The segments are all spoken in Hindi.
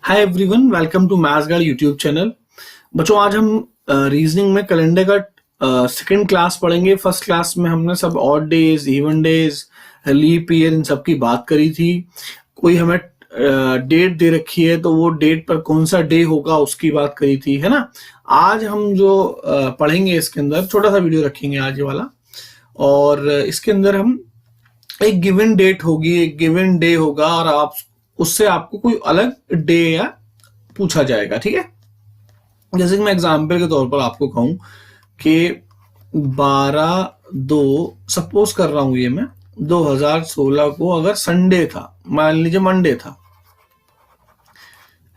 Hi everyone, welcome to maths guide YouTube channel. बच्चों, आज हम रीजनिंग में कैलेंडर का सेकंड क्लास पढ़ेंगे। फर्स्ट क्लास में हमने सब odd days, even days, leap year, इन सब की बात करी थी। कोई हमें डेट दे रखी है तो वो डेट पर कौन सा डे होगा उसकी बात करी थी, है ना। आज हम जो पढ़ेंगे इसके अंदर छोटा सा वीडियो रखेंगे आज वाला, और इसके अंदर हम एक गिवन डेट होगी, एक गिवन डे होगा, और आप उससे आपको कोई अलग डे या पूछा जाएगा। ठीक है, जैसे कि मैं एग्जांपल के तौर पर आपको कहूं कि 12/2 सपोज कर रहा हूं, ये मैं 2016 को अगर संडे था, मान लीजिए मंडे था,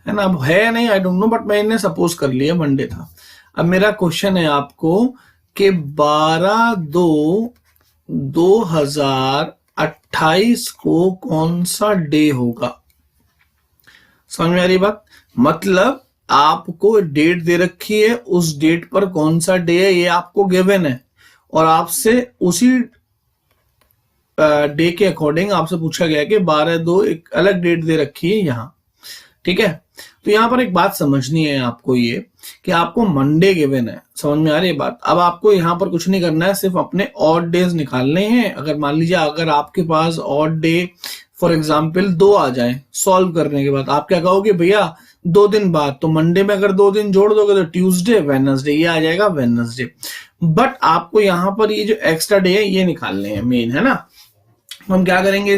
है ना। अब है नहीं, आई डोंट नो, बट मैंने सपोज कर लिया मंडे था। अब मेरा क्वेश्चन है आपको कि 12/2/2028 को कौन सा डे होगा। समझ में आ रही बात? मतलब आपको डेट दे रखी है, उस डेट पर कौन सा डे है ये आपको गिवन है, और आपसे उसी डे के अकॉर्डिंग आपसे पूछा गया कि 12/2 एक अलग डेट दे रखी है यहां। ठीक है, तो यहां पर एक बात समझनी है आपको, ये कि आपको मंडे गिवन है। समझ में आ रही है बात? अब आपको यहां पर कुछ नहीं करना है, सिर्फ अपने ऑड डेज निकालने हैं। अगर मान लीजिए अगर आपके पास ऑड डे फॉर एग्जाम्पल 2 आ जाए, सॉल्व करने के बाद आप क्या कहोगे, भैया 2 दिन बाद, तो मंडे में अगर 2 दिन जोड़ दोगे तो ट्यूसडे, वेडनेसडे, ये आ जाएगा वेडनेसडे। बट आपको यहां पर ये जो एक्स्ट्रा डे है ये निकालने हैं मेन, है ना। हम क्या करेंगे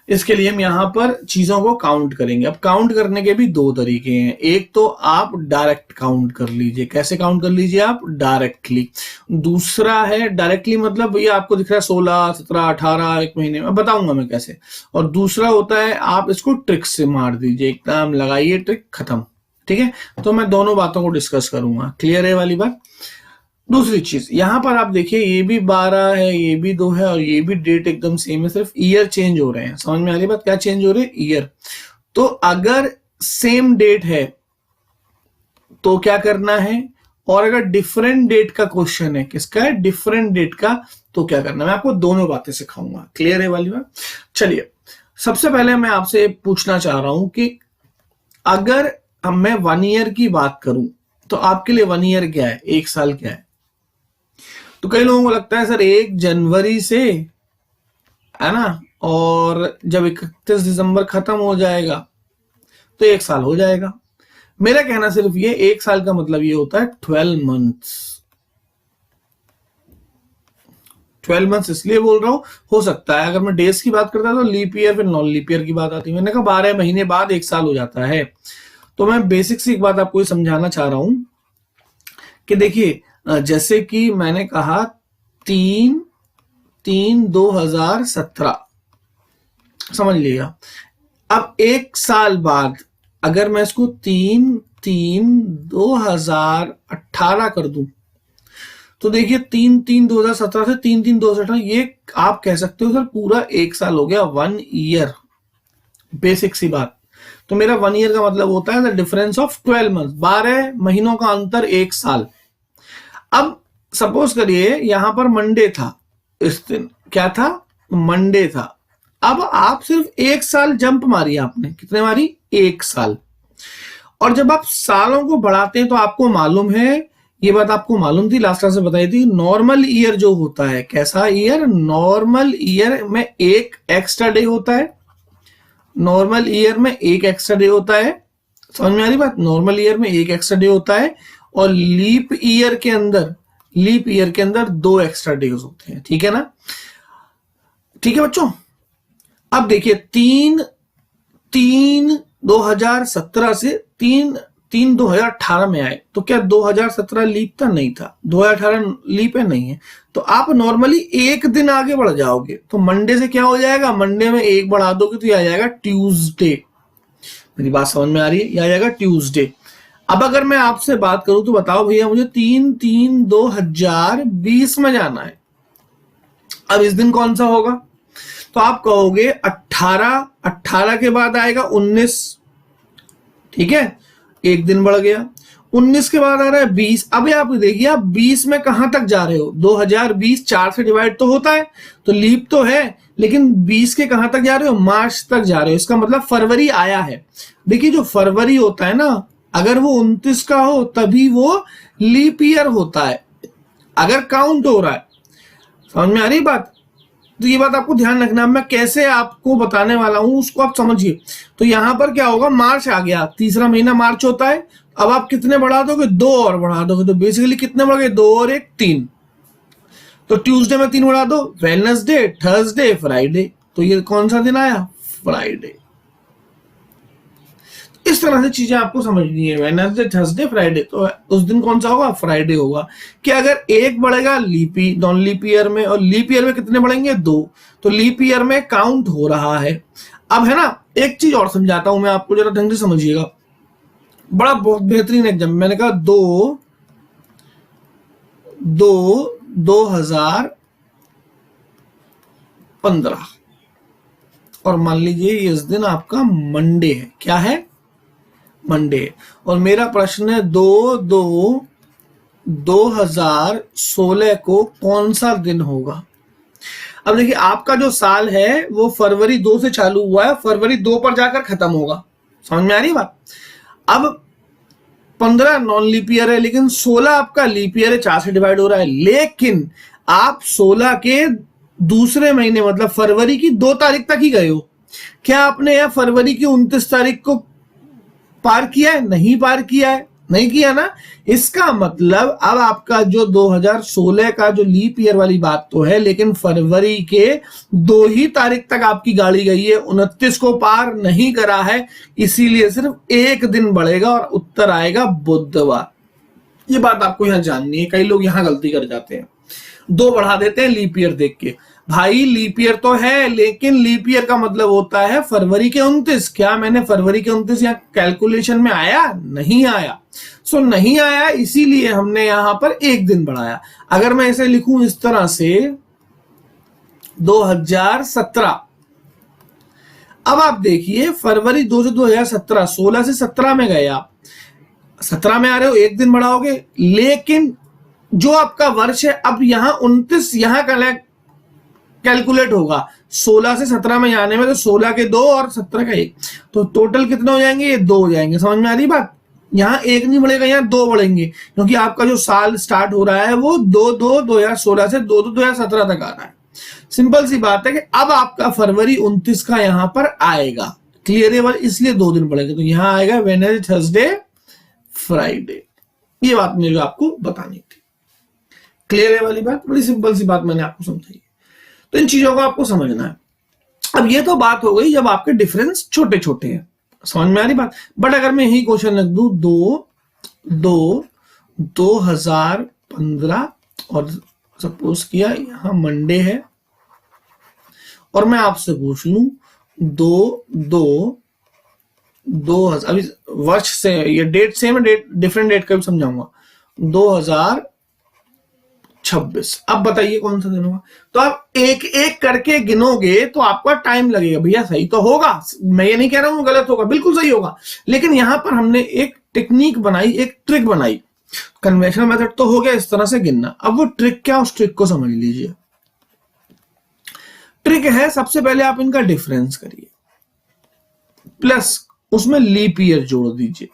इसके लिए हम यहाँ पर चीजों को काउंट करेंगे। अब काउंट करने के भी 2 तरीके हैं। एक तो आप डायरेक्ट काउंट कर लीजिए। कैसे काउंट कर लीजिए आप? डायरेक्टली। दूसरा है डायरेक्टली मतलब ये आपको दिख रहा है 16, 17, 18 एक महीने में, बताऊंगा मैं कैसे। और दूसरा होता है आप इसको ट्रिक से मार दीजिए, एकदम लगाइए ट्रिक, खत्म। ठीक है, तो मैं दोनों बातों को डिस्कस करूंगा। क्लियर है वाली बात? दूसरी चीज यहां पर आप देखिए, ये भी 12 है, ये भी 2 है, और ये भी डेट एकदम सेम है, सिर्फ ईयर चेंज हो रहे हैं। समझ में आ रही बात? क्या चेंज हो रहे हैं? ईयर। तो अगर सेम डेट है तो क्या करना है, और अगर डिफरेंट डेट का क्वेश्चन है, किसका है? डिफरेंट डेट का, तो क्या करना है। मैं आपको दोनों बातें सिखाऊंगा। क्लियर है वाली बात? चलिए, सबसे पहले मैं आपसे पूछना चाह रहा हूं कि अगर मैं 1 ईयर की बात करूं तो आपके लिए 1 ईयर क्या है, 1 साल क्या है? तो कई लोगों को लगता है सर 1 जनवरी से, है ना, और जब 31 दिसंबर खत्म हो जाएगा तो 1 साल हो जाएगा। मेरा कहना सिर्फ ये, 1 साल का मतलब ये होता है 12 मंथ्स। 12 मंथ्स इसलिए बोल रहा हूं, हो सकता है अगर मैं डेज की बात करता तो लीप ईयर फिर नॉन लीप ईयर की बात आती है। मैंने कहा 12 महीने बाद 1 साल हो जाता है। तो मैं बेसिक सी एक बात आपको समझाना चाह रहा हूं कि देखिए, जैसे कि मैंने कहा 3/3/2017, समझ लिया। अब 1 साल बाद अगर मैं इसको 3/3/2018 कर दूं तो देखिए 3/3/2017 से 3/3/2018, ये आप कह सकते हो सर पूरा 1 साल हो गया, 1 ईयर। बेसिक सी बात। तो मेरा 1 ईयर का मतलब होता है द डिफरेंस ऑफ 12 मंथ, 12 महीनों का अंतर 1 साल। अब सपोज करिए यहां पर मंडे था, इस दिन क्या था? मंडे था। अब आप सिर्फ 1 साल जंप मारी, आपने कितने मारी? 1 साल। और जब आप सालों को बढ़ाते हैं तो आपको मालूम है, ये बात आपको मालूम थी, लास्ट क्लास में बताई थी, नॉर्मल ईयर जो होता है, कैसा ईयर? नॉर्मल ईयर में 1 एक्स्ट्रा डे होता है। नॉर्मल ईयर में 1 एक्स्ट्रा डे होता है। समझ में आ रही बात? नॉर्मल ईयर में 1 एक्स्ट्रा डे होता है, और लीप ईयर के अंदर 2 एक्स्ट्रा डेज होते हैं। ठीक है ना? ठीक है बच्चों। अब देखिए 3/3/2017 से 3/3/2018 में आए तो क्या 2017 लीप था? नहीं था। 2018 लीप है? नहीं है। तो आप नॉर्मली 1 दिन आगे बढ़ जाओगे, तो मंडे से क्या हो जाएगा? मंडे में 1 बढ़ा दोगे तो यह आ जाएगा ट्यूसडे। मेरी बात समझ में आ रही है? यह आ जाएगा ट्यूसडे। अब अगर मैं आपसे बात करूं तो बताओ भैया, मुझे 3/3/2020 में जाना है। अब इस दिन कौन सा होगा? तो आप कहोगे 18 के बाद आएगा 19। ठीक है, 1 दिन बढ़ गया। 19 के बाद आ रहा है 20। अभी आप देखिए आप 20 में कहां तक जा रहे हो, 2020 4 से डिवाइड तो होता है, तो लीप तो है, लेकिन 20 के कहां तक जा रहे हो, मार्च तक जा रहे हो। इसका मतलब फरवरी आया है। देखिए जो फरवरी होता है ना, अगर वो 29 का हो तभी वो लीप ईयर होता है, अगर काउंट हो रहा है। समझ में आ रही बात? तो ये बात आपको ध्यान रखना, मैं कैसे आपको बताने वाला हूं उसको आप समझिए। तो यहां पर क्या होगा, मार्च आ गया, तीसरा महीना मार्च होता है। अब आप कितने बढ़ा दोगे, 2 और बढ़ा दोगे, तो बेसिकली कितने बढ़ गए, 2 और 1 3। तो ट्यूसडे में 3 बढ़ा दो, वेडनेसडे, थर्सडे, फ्राइडे, तो ये कौन सा दिन आया, फ्राइडे। इस तरह से चीजें आपको समझनी है, वेडनेसडे, थर्सडे, फ्राइडे, तो उस दिन कौन सा होगा, फ्राइडे होगा। कि अगर एक बढ़ेगा नॉन लीप ईयर में, और लीप ईयर में कितने बढ़ेंगे, 2, तो लीप ईयर में काउंट हो रहा है। अब है ना, एक चीज और समझाता हूं मैं आपको, जरा ढंग से समझिएगा। बड़ा बहुत बेहतरीन एग्जाम्पल, मैंने कहा 2015, और मान लीजिए इस दिन आपका मंडे है, क्या है, मंडे। और मेरा प्रश्न है 2016 को कौन सा दिन होगा। अब देखिए आपका जो साल है वो फरवरी 2 से चालू हुआ है, फरवरी 2 पर जाकर खत्म होगा। समझ में आ रही बात? अब 15 नॉन लीप ईयर है, लेकिन 16 आपका लीप ईयर है, 4 से डिवाइड हो रहा है। लेकिन आप 16 के दूसरे महीने मतलब फरवरी की 2 तारीख तक ही गए हो। क्या आपने यह फरवरी की 29 तारीख को पार किया है, नहीं पार किया है, नहीं किया ना। इसका मतलब अब आपका जो 2016 का जो लीप ईयर वाली बात तो है, लेकिन फरवरी के 2 ही तारीख तक आपकी गाड़ी गई है, 29 को पार नहीं करा है, इसीलिए सिर्फ एक दिन बढ़ेगा और उत्तर आएगा बुधवार। ये बात आपको यहां जाननी है, कई लोग यहां गलती कर जाते हैं, 2 बढ़ा देते हैं लीप ईयर देख के। भाई लीप ईयर तो है, लेकिन लीप ईयर का मतलब होता है फरवरी के 29। क्या मैंने फरवरी के 29 यहाँ कैलकुलेशन में आया, नहीं आया। सो नहीं आया, इसीलिए हमने यहां पर एक दिन बढ़ाया। अगर मैं इसे लिखूं इस तरह से 2017, अब आप देखिए फरवरी 2 से 2017, 16 से 17 में गए आप, 17 में आ रहे हो, एक दिन बढ़ाओगे। लेकिन जो आपका वर्ष है, अब यहां 29 यहां कैलकुलेट होगा, 16 से 17 में जाने में, तो 16 के 2 और 17 का 1, तो टोटल कितने हो जाएंगे, ये 2 हो जाएंगे। समझ में आ रही बात? यहां 1 नहीं बढ़ेगा, यहां 2 बढ़ेंगे, क्योंकि आपका जो साल स्टार्ट हो रहा है वो 2/2/2016 से 2/2/2017 तक आ रहा है। सिंपल सी बात है कि अब आपका फरवरी 29 का यहां पर आएगा, क्लियर, इसलिए 2 दिन बढ़ेंगे, तो यहां आएगा वेडनेसडे, थर्सडे, फ्राइडे। ये बात मुझे आपको बतानी थी, क्लियर है वाली बात, बड़ी सिंपल सी बात मैंने आपको समझाई। तो इन चीजों को आपको समझना है। अब ये तो बात हो गई जब आपके डिफरेंस छोटे छोटे हैं, समझ में आ रही बात। बट अगर मैं यही क्वेश्चन रख दूं 2015, और सपोज किया यहां मंडे है, और मैं आपसे पूछ लूं 2000, अभी वर्ष से ये डेट सेम है, डेट डिफरेंट डेट का भी समझाऊंगा, 2026। अब बताइए कौन सा दिन होगा। तो आप एक एक करके गिनोगे तो आपका टाइम लगेगा। भैया सही तो होगा, मैं ये नहीं कह रहा हूं गलत होगा, बिल्कुल सही होगा, लेकिन यहां पर हमने एक टेक्निक बनाई, एक ट्रिक बनाई। कन्वेंशनल मेथड तो हो गया इस तरह से गिनना, अब वो ट्रिक क्या, उस ट्रिक को समझ लीजिए। ट्रिक है, सबसे पहले आप इनका डिफरेंस करिए, प्लस उसमें लीप ईयर जोड़ दीजिए,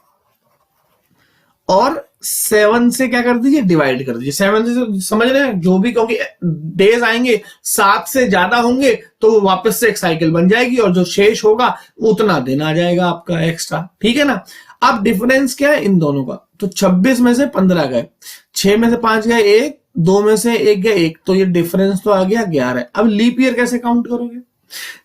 और 7 से क्या कर दीजिए, डिवाइड कर दीजिए। 7 से समझ रहे हैं, जो भी, क्योंकि डेज आएंगे 7 से ज्यादा होंगे तो वापस से एक साइकिल बन जाएगी, और जो शेष होगा उतना दिन आ जाएगा आपका एक्स्ट्रा, ठीक है ना। अब डिफरेंस क्या है इन दोनों का, तो 26 में से 15 गए, 6 में से 5 गए 1, 2 में से 1 गए 1, तो ये डिफरेंस तो आ गया 11। अब लीप ईयर कैसे काउंट करोगे।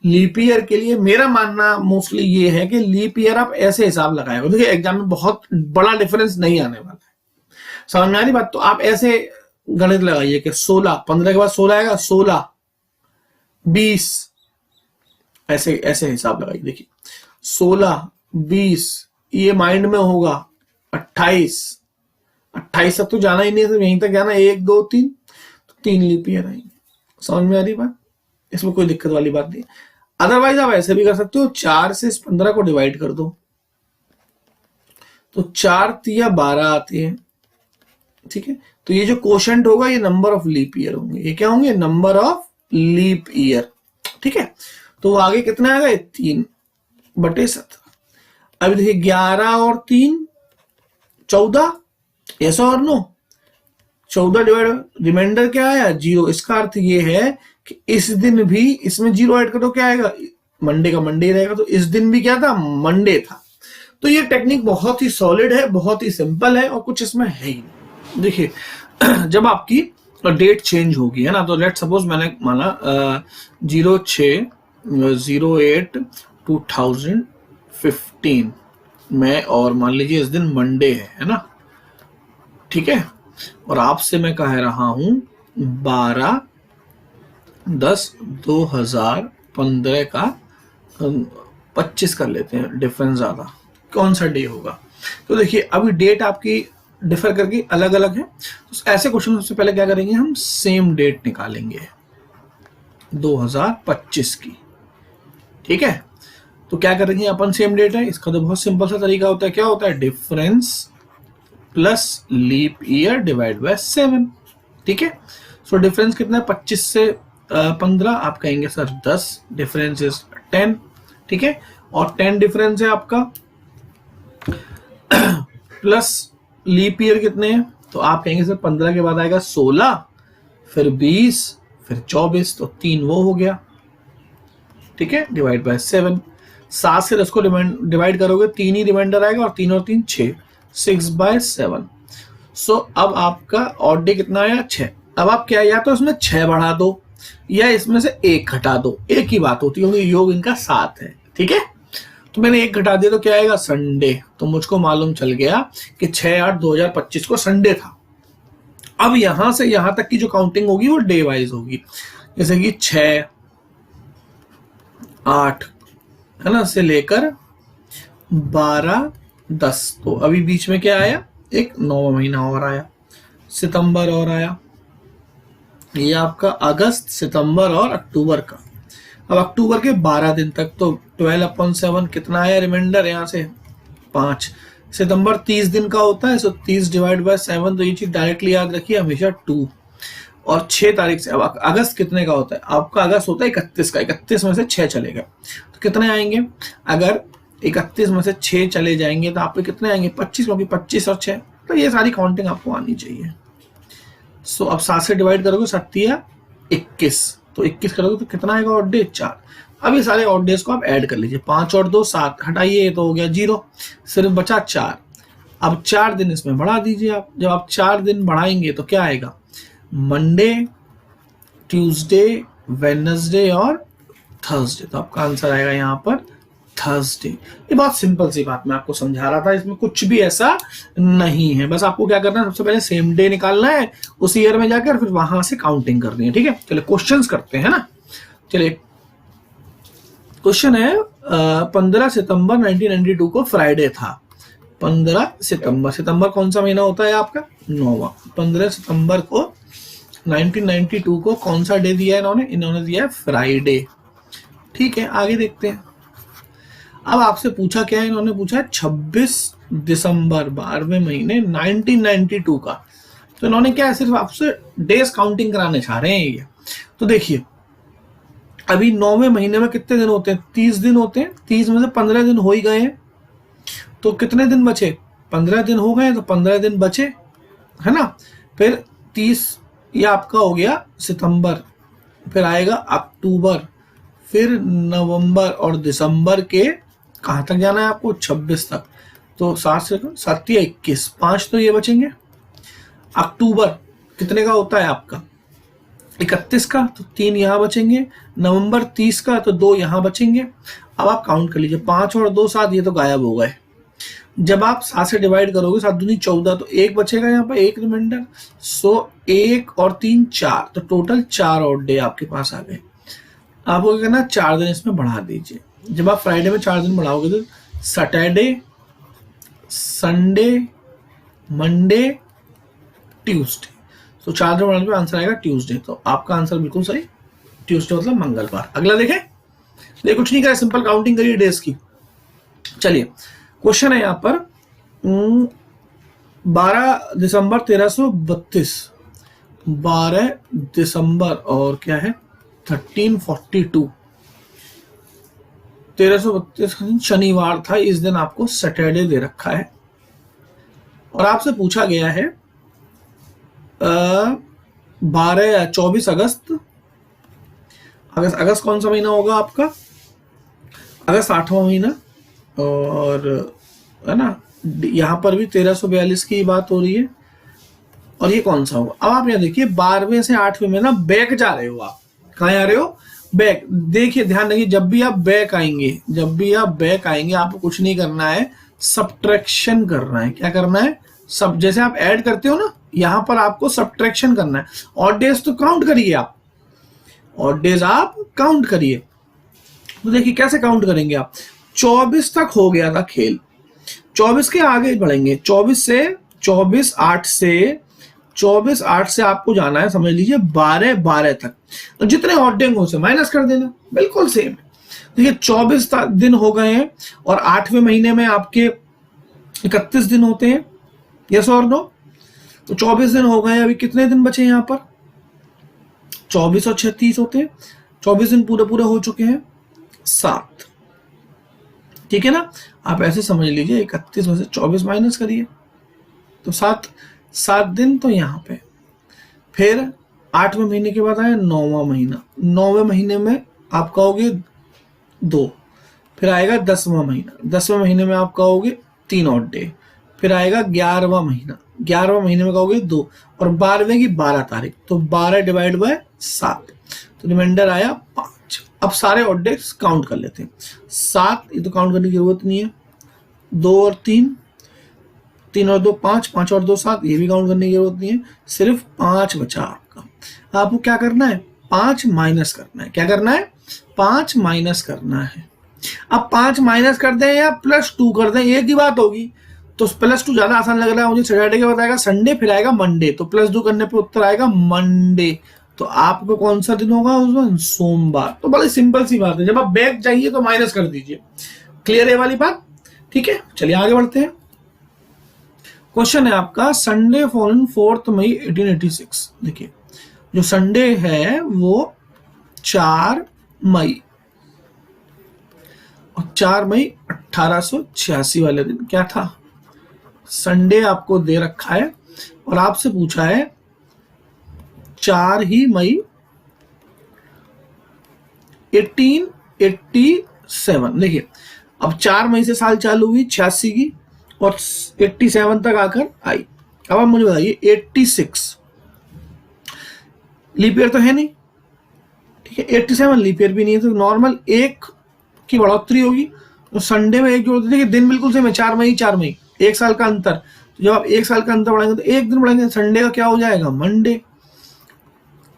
लीप ईयर के लिए मेरा मानना मोस्टली ये है कि लीप ईयर आप ऐसे हिसाब लगाएगा, देखिए एग्जाम में बहुत बड़ा डिफरेंस नहीं आने वाला है, समझ में आ रही बात। तो आप ऐसे गणित लगाइए कि 16, 15 के बाद 16 आएगा, 16, 20, ऐसे ऐसे हिसाब लगाइए। देखिए 16, 20, ये माइंड में होगा, 28 तक तो जाना ही नहीं है, यहीं तक जाना, 1 2 3, तो 3 लीप ईयर आएंगे। समझ में आ रही बात, इसमें कोई दिक्कत वाली बात नहीं। अदरवाइज आप ऐसे भी कर सकते हो, 4 से इस 15 को डिवाइड कर दो, तो 4 तिया 12 आती है, ठीक है। तो ये जो कोशेंट होगा ये नंबर ऑफ लीप ईयर होंगे, ये क्या होंगे, नंबर ऑफ लीप ईयर, ठीक है। तो आगे कितना आएगा, 3/17। अभी देखिए 11 और 3 14, यस और नो, 14 डिवाइड, रिमाइंडर क्या आया, 0। इसका अर्थ ये है कि इस दिन भी इसमें 0 ऐड करो, क्या आएगा, मंडे का मंडे रहेगा। तो इस दिन भी क्या था, मंडे था। तो ये टेक्निक बहुत ही सॉलिड है, बहुत ही सिंपल है और कुछ इसमें है ही नहीं। देखिए जब आपकी डेट चेंज होगी, है ना, तो लेट सपोज मैंने माना 06/08/2015 में, और मान लीजिए इस दिन मंडे है ना, ठीक है। और आपसे मैं कह रहा हूं 12/10/2015 का 25 कर लेते हैं, डिफरेंस ज्यादा, कौन सा डे होगा। तो देखिए अभी डेट आपकी डिफर करके अलग अलग है, तो ऐसे क्वेश्चन सबसे पहले क्या करेंगे, हम सेम डेट निकालेंगे 2025 की, ठीक है। तो क्या करेंगे अपन, सेम डेट है, इसका तो बहुत सिंपल सा तरीका होता है, क्या होता है, difference plus leap year divide by 7, ठीक है। सो डिफरेंस कितना है, 25 से 15, आप कहेंगे सर 10, डिफरेंस इज 10, ठीक है। और 10 डिफरेंस है आपका, प्लस लीप ईयर कितने हैं, तो आप कहेंगे सर 15 के बाद आएगा 16, फिर 20, फिर 24, तो 3 वो हो गया, ठीक है, डिवाइड बाय 7। 7 से 10 को डिवाइड करोगे 3 ही रिमाइंडर आएगा, और 3 और 3 6, 6/7। सो अब आपका ऑड डे कितना आया, 6। अब आप क्या, या तो इसमें 6 बढ़ा दो या इसमें से 1 घटा दो, एक ही बात होती है, क्योंकि योग इनका 7 है, ठीक है। तो मैंने 1 घटा दिया तो क्या आएगा, संडे। तो मुझको मालूम चल गया कि 6/8/2025 को संडे था। अब यहां से यहां तक की जो काउंटिंग होगी वो डे वाइज होगी, जैसे कि 6, 8, है ना, से लेकर 12, 10। तो अभी बीच में क्या आया, एक 9वां महीना और आया, सितंबर और आया, ये आपका अगस्त, सितंबर और अक्टूबर का। अब अक्टूबर के 12 दिन तक, तो 12/7 कितना आया रिमाइंडर, यहाँ से 5। सितंबर 30 दिन का होता है, सो 30 डिवाइड बाय 7, तो ये चीज डायरेक्टली याद रखिए हमेशा 2। और 6 तारीख से, अब अगस्त कितने का होता है आपका, अगस्त होता है 31 का, 31 में से 6 चलेगा तो कितने आएंगे, अगर 31 में से 6 चले जाएंगे तो आपके कितने आएंगे, 25, क्योंकि 25 और 6, तो ये सारी काउंटिंग आपको आनी चाहिए। सो अब 7 से डिवाइड करोगे, 7 या 21, तो 21 करोगे तो कितना आएगा ऑड डे, 4। अब ये सारे ऑड डेज को आप ऐड कर लीजिए, 5 और 2 7, हटाइए तो हो गया 0, सिर्फ बचा 4। अब 4 दिन इसमें बढ़ा दीजिए आप, जब आप 4 दिन बढ़ाएंगे तो क्या आएगा, मंडे, ट्यूसडे, वेडनेसडे और थर्सडे। तो आपका आंसर आएगा यहाँ पर थर्सडे। ये बहुत सिंपल सी बात मैं आपको समझा रहा था, इसमें कुछ भी ऐसा नहीं है। बस आपको क्या करना है, सबसे पहले सेम डे निकालना है उस ईयर में जाकर, फिर वहां से काउंटिंग करनी है, ठीक है। चलिए क्वेश्चंस करते हैं ना। चलिए क्वेश्चन है 15 सितंबर 1992 को फ्राइडे था। 15 सितंबर, सितंबर कौन सा महीना होता है आपका, 9वां। 15 सितंबर को 1992 को कौन सा डे दिया है इन्होंने दिया है फ्राइडे, ठीक है। आगे देखते हैं। अब आपसे पूछा क्या है, इन्होंने पूछा है 26 दिसंबर 12वें महीने 1992 का। तो इन्होंने क्या है, सिर्फ आपसे डेज काउंटिंग कराने चाह रहे हैं ये। तो देखिए अभी 9वें महीने में कितने दिन होते हैं, 30 दिन होते हैं। 30 में से 15 दिन हो ही गए हैं, तो कितने दिन बचे, 15 दिन हो गए, तो 15 दिन बचे, है ना। फिर 30 ये आपका हो गया सितंबर, फिर आएगा अक्टूबर, फिर नवंबर और दिसंबर के कहाँ तक जाना है आपको, 26 तक। तो 7 से 7 या 21, 5 तो ये बचेंगे। अक्टूबर कितने का होता है आपका, 31 का, तो 3 यहाँ बचेंगे। नवंबर 30 का, तो 2 यहाँ बचेंगे। अब आप काउंट कर लीजिए, 5 और 2 7, ये तो गायब हो गए। जब आप 7 से डिवाइड करोगे, 7 दूनी 14, तो 1 बचेगा यहाँ पर, 1 रिमाइंडर। सो 1 और 3 4, तो टोटल 4 और डे आपके पास आ गए। आपको क्या करना, 4 दिन इसमें बढ़ा दीजिए। जब आप फ्राइडे में 4 दिन बढ़ाओगे तो सैटरडे, संडे, मंडे, ट्यूसडे। तो 4 दिन बढ़ाने पे आंसर आएगा ट्यूसडे। तो आपका आंसर बिल्कुल सही, ट्यूसडे मतलब मंगलवार। अगला देखें, ये कुछ नहीं करें, सिंपल काउंटिंग करिए डेज की। चलिए क्वेश्चन है यहाँ पर 12 दिसंबर 1332, 12 दिसंबर और क्या है 1342, 1332 शनिवार था, इस दिन आपको सैटरडे दे रखा है। और आपसे पूछा गया है 24 अगस्त, अगस्त कौन सा महीना होगा आपका, अगस्त 8वां महीना, और है ना यहाँ पर भी 1342 की बात हो रही है। और ये कौन सा होगा, अब आप यहाँ देखिए 12वें से 8वें में ना बैक जा रहे हो, आप कहाँ आ रहे हो, बैक। देखिए ध्यान रखिए, जब भी आप बैक आएंगे आपको कुछ नहीं करना है, सब्ट्रैक्शन करना है। क्या करना है, सब जैसे आप ऐड करते हो ना, यहां पर आपको सब्ट्रैक्शन करना है। ऑड डेज तो काउंट करिए आप, ऑड डेज आप काउंट करिए। तो देखिए कैसे काउंट करेंगे आप, 24 तक हो गया था खेल, 24 के आगे बढ़ेंगे, 24 8 से आपको जाना है, समझ लीजिए 12 तक। तो जितने ऑड डे हो से माइनस कर देना, बिल्कुल सेम। देखिए 24 दिन हो गए हैं और 8वें महीने में आपके 31 दिन होते हैं, यस और नो। तो 24 दिन हो गए, अभी कितने दिन बचे यहाँ पर, 24 और 36 होते हैं, 24 दिन पूरे पूरे हो चुके हैं, 7। ठीक है ना, आप ऐसे समझ लीजिए 31 में से 24 माइनस करिए तो 7 दिन। तो यहाँ पे फिर 8वें महीने के बाद आया 9वां महीना, 9वें महीने में आप कहोगे 2, फिर आएगा 10वां महीना, 10वें महीने में आप कहोगे 3 ऑड डे, फिर आएगा 11वां महीना, 11वां महीने में कहोगे 2, और 12वें की 12 तारीख, तो 12 डिवाइड बाय 7, तो रिमाइंडर आया 5। अब सारे ऑड डेज काउंट कर लेते हैं। 7 ये तो काउंट करने की जरूरत नहीं है, 2 और 3, 3 और 2 5, 5 और 2 7, ये भी काउंट करने की जरूरत नहीं है, सिर्फ 5 बचा आपका। आपको क्या करना है, 5 माइनस करना है। क्या करना है, 5 माइनस करना है। अब 5 माइनस कर दें या +2 कर दें, एक ही बात होगी। तो +2 ज्यादा आसान लग रहा है मुझे, सैटरडे के बाद आएगा संडे, फिर आएगा मंडे, तो +2 करने पे उत्तर आएगा मंडे। तो आपको कौन सा दिन होगा उस दिन, सोमवार। तो बड़ी सिंपल सी बात है, जब आप बैक जाइए तो माइनस कर दीजिए। क्लियर है वाली बात, ठीक है। चलिए आगे बढ़ते हैं। क्वेश्चन है आपका, संडे फॉलन 4 मई 1886। देखिए जो संडे है वो 4 मई, और 4 मई 1886 वाले दिन क्या था, संडे आपको दे रखा है और आपसे पूछा है 4 ही मई 1887। देखिए अब 4 मई से साल चालू हुई 86 की और 87 तक आकर आई। अब आप मुझे बताइए 86 लीप ईयर तो है नहीं, ठीक है, 87 लीप ईयर भी नहीं है, तो नॉर्मल एक की बढ़ोतरी होगी, तो संडे में एक जोड़ देखिए दिन बिल्कुल सेम है, 4 मई 4 मई, एक साल का अंतर। तो जब आप एक साल का अंतर बढ़ाएंगे तो एक दिन बढ़ाएंगे, संडे का क्या हो जाएगा, मंडे।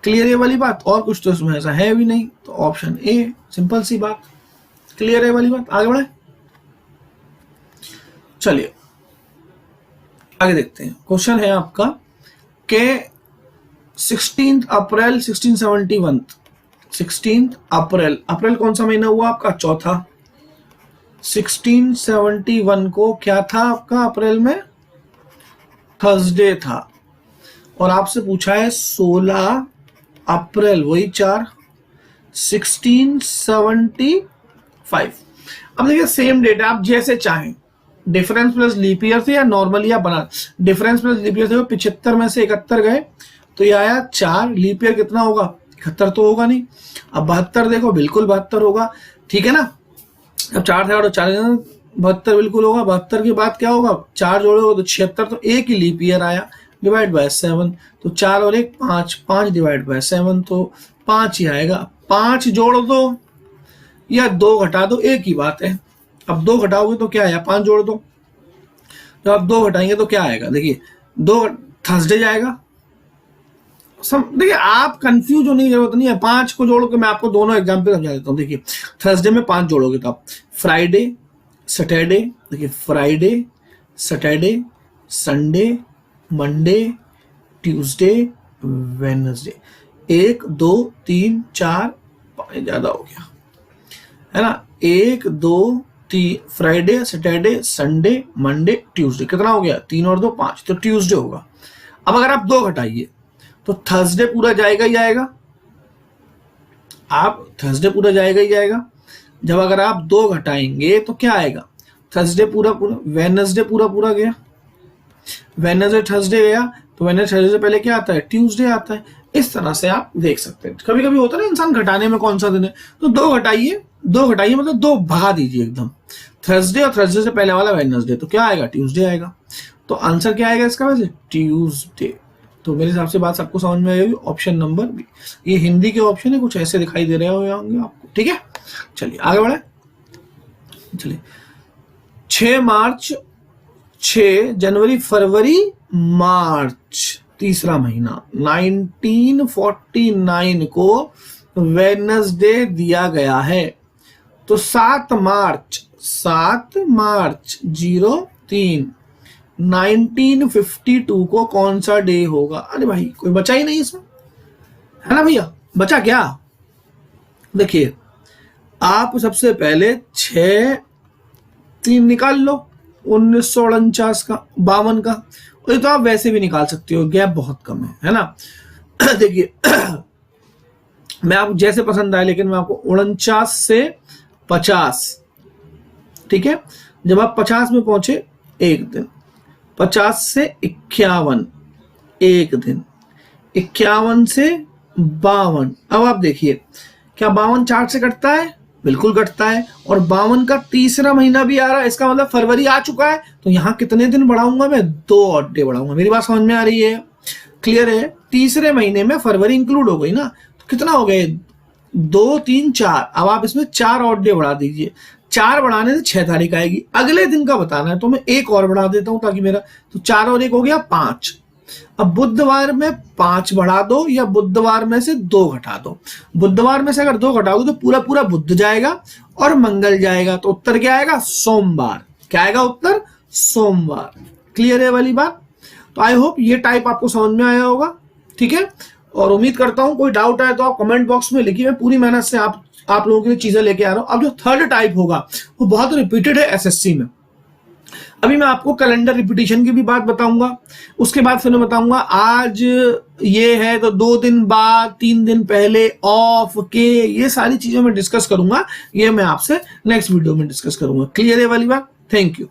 क्लियर है वाली बात, और कुछ तो इसमें ऐसा है भी नहीं, तो ऑप्शन ए, सिंपल सी बात। क्लियर है वाली बात, आगे बढ़े। चलिए आगे देखते हैं। क्वेश्चन है आपका के 16 अप्रैल 1671, 16 अप्रैल, अप्रैल कौन सा महीना हुआ आपका, चौथा। 1671 को क्या था आपका अप्रैल में, थर्सडे था। और आपसे पूछा है 16 अप्रैल, वही 4, 1675। अब देखिए सेम डेट है, आप जैसे चाहें, डिफरेंस प्लस लीप ईयर से या नॉर्मली आप बना, डिफरेंस प्लस लीप ईयर से 75 में से 71 गए तो ये आया 4, लीप ईयर कितना होगा, 71 तो होगा नहीं। अब 72 देखो, बिल्कुल 72 होगा, ठीक है ना। अब 4 से 4 72 बिल्कुल होगा। 72 के बाद क्या होगा, 4 जोड़ोगे तो 76, तो एक ही लीप ईयर आया, डिवाइड बाय 7, तो 4 और 1 5, 5 डिवाइड बाय 7, तो 5 ही आएगा। 5 जोड़ दो या 2 घटा दो, एक ही बात है। अब 2 घटाओगे तो क्या आया, 5 जोड़ दो, तो आप 2 घटाएंगे तो क्या आएगा, देखिए 2 थर्सडे जाएगा। देखिए आप कंफ्यूज होने की जरूरत नहीं है, 5 को जोड़ के मैं आपको दोनों एग्जाम्पल समझा देता हूँ। देखिए थर्सडे में 5 जोड़ोगे तो आप फ्राइडे सैटरडे, देखिए Friday Saturday Sunday Monday Tuesday Wednesday, 1 2 3 4 5 ज्यादा हो गया है ना, 1 2 Friday, Saturday, Sunday, Monday, Tuesday, कितना हो गया? 3 और 2 5, तो ट्यूसडे होगा। अब अगर आप 2 घटाइए तो थर्सडे पूरा जाएगा ही जाएगा, आप थर्सडे पूरा जाएगा ही जाएगा। जब अगर आप 2 घटाएंगे तो क्या आएगा? थर्सडे पूरा पूरा, वेडनेसडे पूरा पूरा गया, वेडनेसडे थर्सडे गया, तो वेडनेसडे थर्सडे से पहले क्या आता है? ट्यूसडे आता है। इस तरह से आप देख सकते हैं। कभी कभी होता है ना इंसान घटाने में कौन सा दिन है, तो 2 घटाइए, 2 घटाइए मतलब 2 भगा दीजिए एकदम, थर्सडे और थर्सडे से पहले वाला वेडनेसडे, तो क्या आएगा? ट्यूसडे आएगा। तो आंसर क्या आएगा इसका वैसे? ट्यूसडे। तो मेरे हिसाब से बात सबको समझ में आएगी। ऑप्शन नंबर बी, ये हिंदी के ऑप्शन है, कुछ ऐसे दिखाई दे रहे होंगे आपको, ठीक है। चलिए आगे बढ़े। चलिए 6 मार्च, 6 जनवरी, फरवरी, मार्च, तीसरा महीना 1949 को वेडनेसडे दिया गया है। तो 7 मार्च 03 1952 को कौन सा डे होगा? अरे भाई कोई बचा ही नहीं इसमें, है ना भैया? बचा क्या? देखिए आप सबसे पहले 6 निकाल लो 1949 का, 52 का, ये तो आप वैसे भी निकाल सकते हो, गैप बहुत कम है ना। देखिए मैं आपको जैसे पसंद आए, लेकिन मैं आपको 49 से 50, ठीक है। जब आप 50 में पहुंचे 1 दिन, 50 से 51 1 दिन, 51 से 52। अब आप देखिए क्या 52 4 से कटता है? बिल्कुल कटता है। और 52 का तीसरा महीना भी आ रहा है, इसका मतलब फरवरी आ चुका है। तो यहां कितने दिन बढ़ाऊंगा मैं? 2 और डे बढ़ाऊंगा। मेरी बात समझ में आ रही है? क्लियर है? तीसरे महीने में फरवरी इंक्लूड हो गई ना, तो कितना हो गए? 2 3 4। अब आप इसमें 4 और डे बढ़ा दीजिए। 4 बढ़ाने से 6 तारीख आएगी। अगले दिन का बताना है तो मैं 1 और बढ़ा देता हूं, ताकि मेरा तो 4 और 1 हो गया 5। अब बुधवार में 5 बढ़ा दो, या बुधवार में से 2 घटा दो। बुधवार में से अगर 2 घटाओगे तो पूरा पूरा बुध जाएगा और मंगल जाएगा। तो उत्तर क्या आएगा? सोमवार। क्या आएगा उत्तर? सोमवार। क्लियर है वाली बात? तो आई होप ये टाइप आपको समझ में आया होगा, ठीक है। और उम्मीद करता हूं कोई डाउट आए तो आप कमेंट बॉक्स में लिखिए। मैं पूरी मेहनत से आप लोगों के लिए चीजें लेके आ रहा हूं। अब जो थर्ड टाइप होगा वो बहुत रिपीटेड है एसएससी में। अभी मैं आपको कैलेंडर रिपीटिशन की भी बात बताऊंगा, उसके बाद फिर मैं बताऊंगा आज ये है तो 2 दिन बाद, 3 दिन पहले, ऑफ के, ये सारी चीजें मैं डिस्कस करूंगा। ये मैं आपसे नेक्स्ट वीडियो में डिस्कस करूंगा। क्लियर है वाली बात? Thank you.